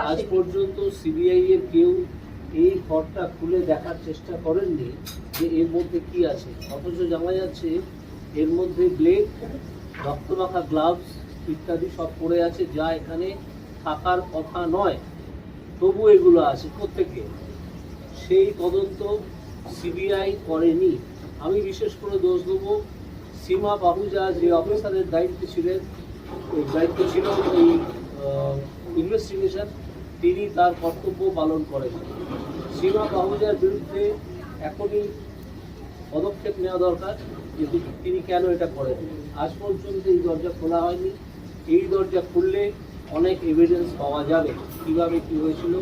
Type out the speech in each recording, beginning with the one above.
আজ পর্যন্ত সিবিআই এর কেউ এই ঘরটা খুলে দেখার চেষ্টা করেননি যে এর মধ্যে কি আছে, অথচ জানা যাচ্ছে এর মধ্যে ব্লেড, রক্তমাখা গ্লাভস ইত্যাদি সব পড়ে আছে, যা এখানে থাকার কথা নয়, তবু এগুলো আছে প্রত্যেকে। সেই তদন্ত সিবিআই করেনি। আমি বিশেষ করে দোষ দেবো সীমা পাহুজা, যে অফিসারের দায়িত্ব ছিল এই ইনভেস্টিগেশন, তিনি তার কর্তব্য পালন করেন। সীমা পাহুজার বিরুদ্ধে এখনই পদক্ষেপ নেওয়া দরকার, কিন্তু তিনি কেন এটা করেন। আজ পর্যন্ত এই দরজা খোলা হয়নি। এই দরজা খুললে অনেক এভিডেন্স পাওয়া যাবে, কীভাবে কী হয়েছিল,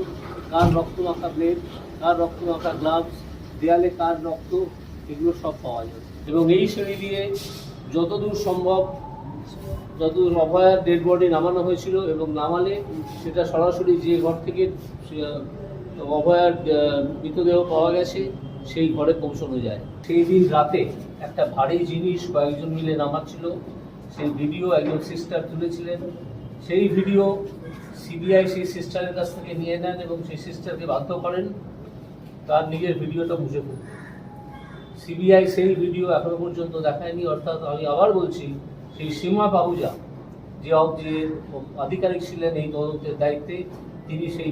কার রক্তমাখা ব্লেড, কার রক্তমাখা গ্লাভস, দেয়ালে কার রক্ত, এগুলো সব পাওয়া যাবে। এবং এই সিঁড়ি দিয়ে যতদূর সম্ভব, যতদূর অভয়ার ডেড বডি নামানো হয়েছিল, এবং নামালে সেটা সরাসরি যে ঘর থেকে অভয়ার মৃতদেহ পাওয়া গেছে সেই ঘরে পৌঁছানো যায়। সেই দিন রাতে একটা ভারী জিনিস কয়েকজন মিলে নামাচ্ছিল, সেই ভিডিও একজন সিস্টার তুলেছিলেন। সেই ভিডিও সিবিআই সেই সিস্টারের কাছ থেকে নিয়ে নেন এবং সেই সিস্টারকে বাধ্য করেন তার নিজের ভিডিওটা মুছে ফেলতে। সিবিআই সেই ভিডিও এখনো পর্যন্ত দেখায়নি। অর্থাৎ আমি আবার বলছি, সেই সীমা পাহুজা যে আধিকারিক ছিলেন এই তদন্তের দায়িত্বে, তিনি সেই